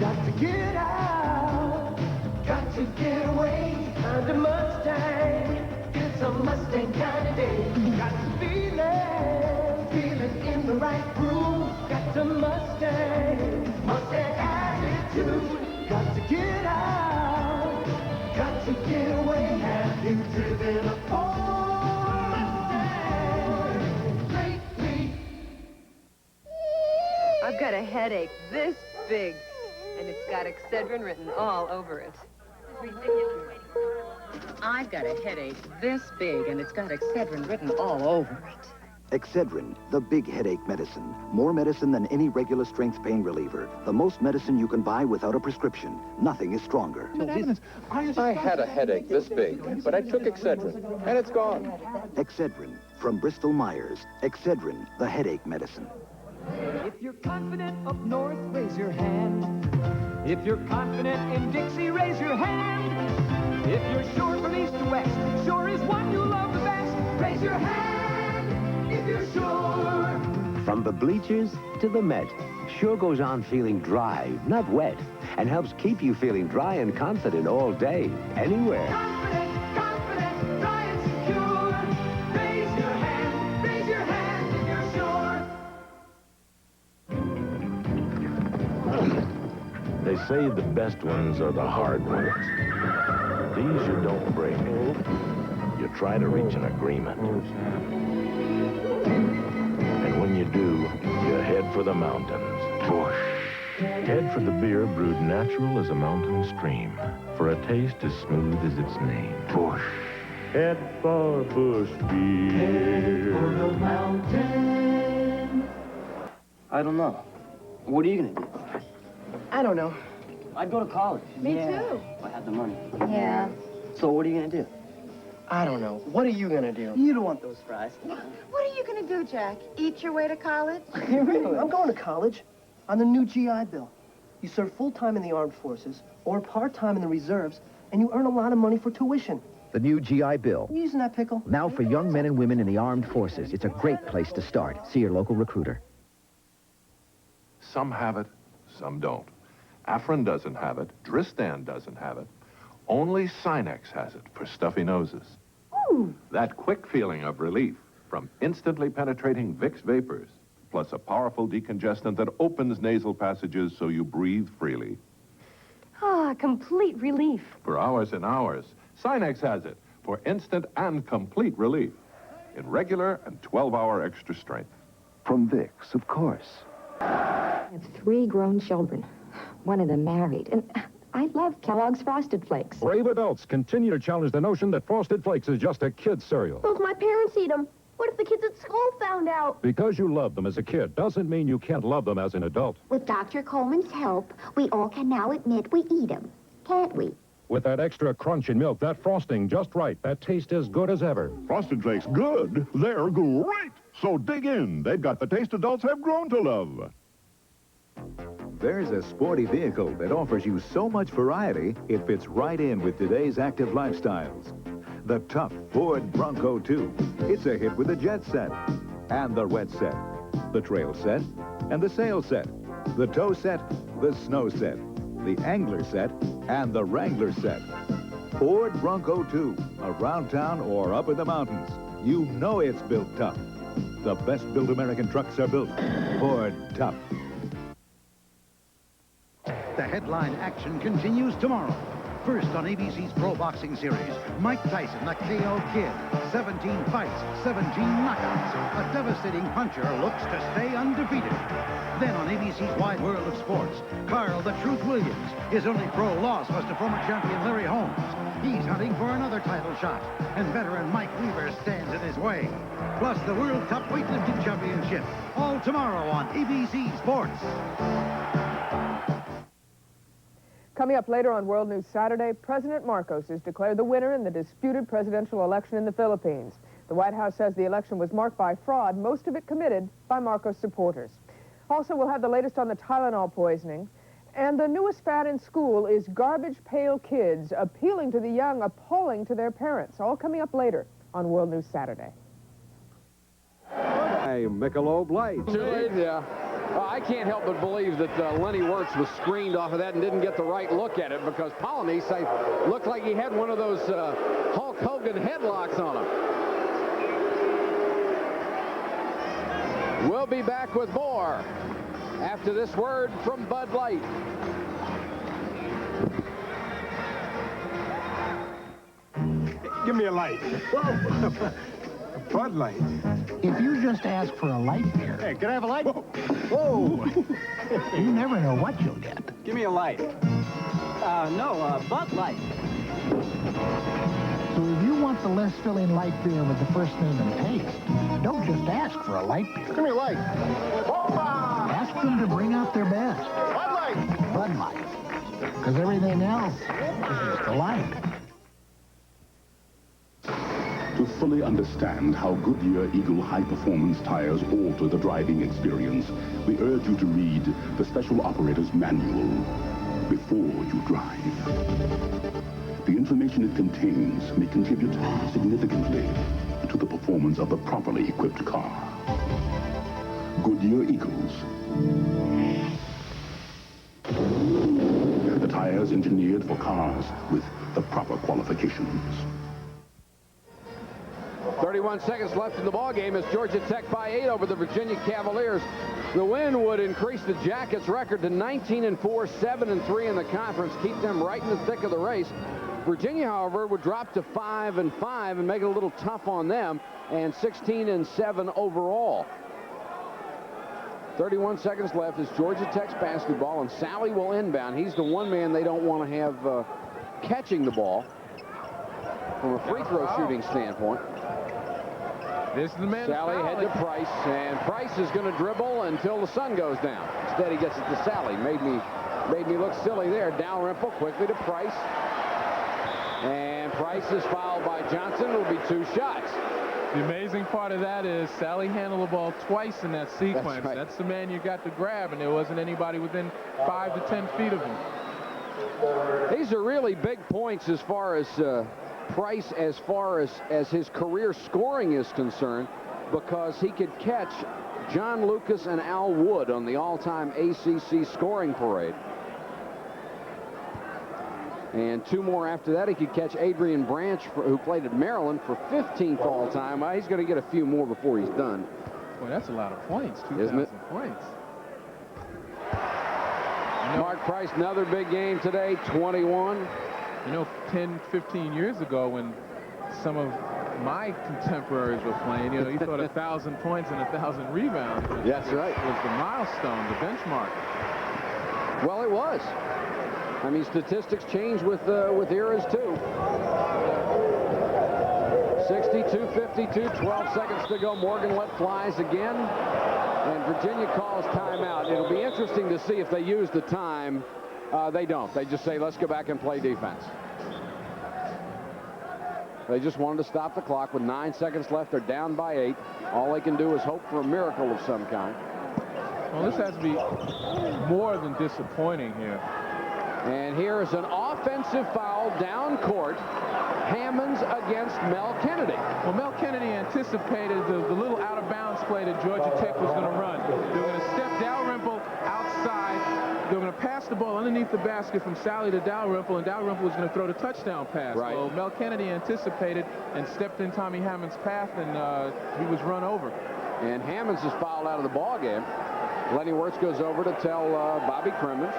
Got to get out, got to get away. Find a Mustang, it's a Mustang kind of day. Got to feeling in the right groove. Got to Mustang, Mustang attitude. Got to get out, got to get away. Have you driven a Ford Mustang lately? I've got a headache this big, and it's got Excedrin written all over it. I've got a headache this big, and it's got Excedrin written all over it. Excedrin, the big headache medicine. More medicine than any regular strength pain reliever. The most medicine you can buy without a prescription. Nothing is stronger. I had a headache this big, but I took Excedrin, and it's gone. Excedrin, from Bristol Myers. Excedrin, the headache medicine. If you're confident up north, raise your hand. If you're confident in Dixie, raise your hand. If you're sure from east to west, sure is one you love the best, raise your hand if you're sure. From the bleachers to the Met, Sure goes on feeling dry, not wet, and helps keep you feeling dry and confident all day, anywhere. Confident, confident, dry and secure. Raise your hand if you're sure. They say the best ones are the hard ones. These you don't break. You try to reach an agreement. And when you do, you head for the mountains. Busch. Head for the beer brewed natural as a mountain stream, for a taste as smooth as its name. Busch. Head for Busch beer. Head for the mountain. I don't know. What are you gonna do? I don't know. I'd go to college. Me too. If I had the money. Yeah. So what are you gonna do? I don't know. What are you gonna do? You don't want those fries. What are you gonna do, Jack? Eat your way to college? Really? I'm going to college on the new GI Bill. You serve full-time in the armed forces or part-time in the reserves, and you earn a lot of money for tuition. The new GI Bill. You using that pickle? Now for young men and women in the armed forces. It's a great place to start. See your local recruiter. Some have it, some don't. Afrin doesn't have it. Dristan doesn't have it. Only Sinex has it for stuffy noses. Ooh. That quick feeling of relief from instantly penetrating Vicks vapors, plus a powerful decongestant that opens nasal passages so you breathe freely. Ah, complete relief. For hours and hours, Sinex has it for instant and complete relief in regular and 12-hour extra strength. From Vicks, of course. I have 3 grown children. One of them married. And I love Kellogg's Frosted Flakes. Brave adults continue to challenge the notion that Frosted Flakes is just a kid's cereal. Well, if my parents eat them, what if the kids at school found out? Because you love them as a kid doesn't mean you can't love them as an adult. With Dr. Coleman's help, we all can now admit we eat them, can't we? With that extra crunch in milk, that frosting just right, that taste as good as ever. Frosted Flakes good? They're great! So dig in. They've got the taste adults have grown to love. There's a sporty vehicle that offers you so much variety, it fits right in with today's active lifestyles. The tough Ford Bronco II. It's a hit with the jet set, and the wet set, the trail set, and the sail set, the tow set, the snow set, the angler set, and the wrangler set. Ford Bronco II, around town or up in the mountains. You know it's built tough. The best built American trucks are built Ford Tough. The headline action continues tomorrow. First on ABC's Pro Boxing Series, Mike Tyson, the KO Kid. 17 fights, 17 knockouts. A devastating puncher looks to stay undefeated. Then on ABC's Wide World of Sports, Carl the Truth Williams. His only pro loss was to former champion Larry Holmes. He's hunting for another title shot, and veteran Mike Weaver stands in his way. Plus the World Cup Weightlifting Championship, all tomorrow on ABC Sports. Coming up later on World News Saturday, President Marcos is declared the winner in the disputed presidential election in the Philippines. The White House says the election was marked by fraud, most of it committed by Marcos supporters. Also, we'll have the latest on the Tylenol poisoning. And the newest fad in school is garbage pail kids, appealing to the young, appalling to their parents. All coming up later on World News Saturday. Hey, Michelob Light. Yeah. Well, I can't help but believe that Lenny Wirtz was screened off of that and didn't get the right look at it, because Polynice looked like he had one of those Hulk Hogan headlocks on him. We'll be back with more after this word from Bud Light. Give me a light. Whoa. Bud Light. If you just ask for a light beer... Hey, can I have a light? Whoa! You never know what you'll get. Give me a light. Bud Light. So if you want the less filling light beer with the first name and taste, don't just ask for a light beer. Give me a light. Ask them to bring out their best. Bud Light. Bud Light. Because everything else is just a light. To fully understand how Goodyear Eagle high-performance tires alter the driving experience, we urge you to read the Special Operator's Manual before you drive. The information it contains may contribute significantly to the performance of the properly equipped car. Goodyear Eagles. The tires engineered for cars with the proper qualifications. 31 seconds left in the ball game as Georgia Tech by 8 over the Virginia Cavaliers. The win would increase the Jackets' record to 19-4, 7-3 in the conference, keep them right in the thick of the race. Virginia, however, would drop to 5-5 and make it a little tough on them, and 16-7 overall. 31 seconds left is Georgia Tech's basketball, and Sally will inbound. He's the one man they don't want to have catching the ball from a free throw shooting standpoint. This is the man. Sally head to Price, and Price is going to dribble until the sun goes down. Instead, he gets it to Sally. Made me look silly there. Dalrymple quickly to Price, and Price is fouled by Johnson. It'll be 2 shots. The amazing part of that is Sally handled the ball twice in that sequence. That's right. That's the man you got to grab, and there wasn't anybody within 5 to 10 feet of him. These are really big points as far as Price, as far as his career scoring is concerned, because he could catch John Lucas and Al Wood on the all-time ACC scoring parade. And 2 more after that. He could catch Adrian Branch, who played at Maryland, for 15th all-time. He's going to get a few more before he's done. Boy, that's a lot of points, 2,000 Isn't it? points. Mark Price, another big game today, 21. You know, 10, 15 years ago, when some of my contemporaries were playing, you know, you thought 1,000 points and 1,000 rebounds. That's right. Was the milestone, the benchmark. Well, it was. I mean, statistics change with eras, too. 62-52, 12 seconds to go. Morgan let flies again, and Virginia calls timeout. It'll be interesting to see if they use the time. They don't. They just say, let's go back and play defense. They just wanted to stop the clock with 9 seconds left. They're down by 8. All they can do is hope for a miracle of some kind. Well, this has to be more than disappointing here. And here is an offensive foul down court. Hammonds against Mel Kennedy. Well, Mel Kennedy anticipated the little out-of-bounds play that Georgia Tech was going to run. They were going to step Dalrymple outside. They were going to pass the ball underneath the basket from Sally to Dalrymple, and Dalrymple was going to throw the touchdown pass. Right. Well, Mel Kennedy anticipated and stepped in Tommy Hammond's path, and he was run over. And Hammonds is fouled out of the ball game. Lenny Wirtz goes over to tell Bobby Crimmins.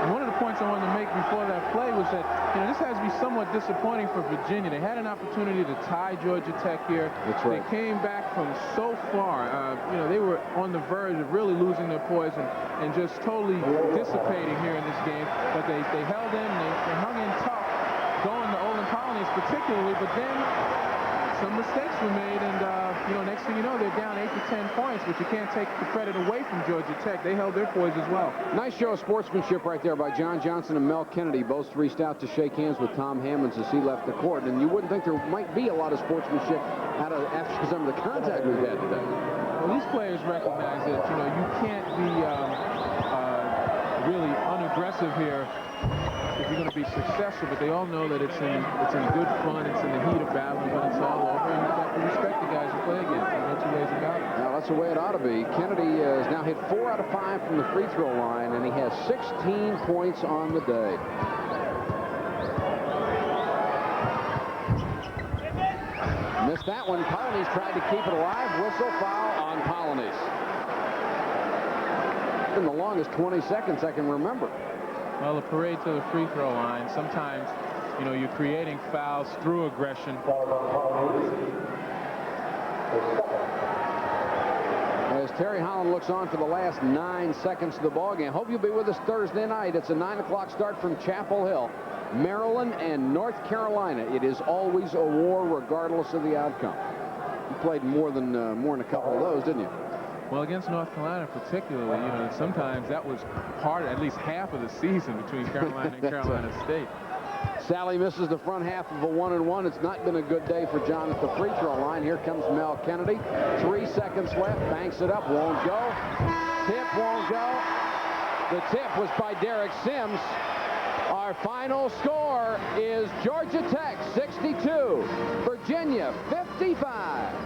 And one of the points I wanted to make before that play was that, you know, this has to be somewhat disappointing for Virginia. They had an opportunity to tie Georgia Tech here. That's right. They came back from so far. You know, they were on the verge of really losing their poise and just totally dissipating here in this game. But they held in, they hung in tough, going to Olin Colonies particularly, but then some mistakes were made, and you know, next thing you know, they're down 8 to 10 points, but you can't take the credit away from Georgia Tech. They held their poise as well. Nice show of sportsmanship right there by John Johnson and Mel Kennedy. Both reached out to shake hands with Tom Hammonds as he left the court, and you wouldn't think there might be a lot of sportsmanship after some of the contact we've had today. Well, these players recognize that, you know, you can't be really unaggressive here if you're going to be successful, but they all know that it's in good fun, it's in the heat of battle, when it's all over, and you've got to respect the guys who play against. There's no two ways about it. Now, that's the way it ought to be. Kennedy has now hit 4 out of 5 from the free throw line, and he has 16 points on the day. Missed that one. Polonese tried to keep it alive. Whistle, foul on Polonese. Been the longest 20 seconds I can remember. Well, the parade to the free throw line, sometimes, you know, you're creating fouls through aggression. As Terry Holland looks on for the last 9 seconds of the ballgame. Hope you'll be with us Thursday night. It's a 9 o'clock start from Chapel Hill. Maryland and North Carolina. It is always a war regardless of the outcome. You played more than a couple of those, didn't you? Well, against North Carolina particularly, you know, sometimes that was part, at least half of the season between Carolina and Carolina State. Sally misses the front half of a 1-and-1. It's not been a good day for John at the free throw line. Here comes Mel Kennedy. 3 seconds left. Banks it up. Won't go. Tip won't go. The tip was by Derek Sims. Our final score is Georgia Tech 62, Virginia 55.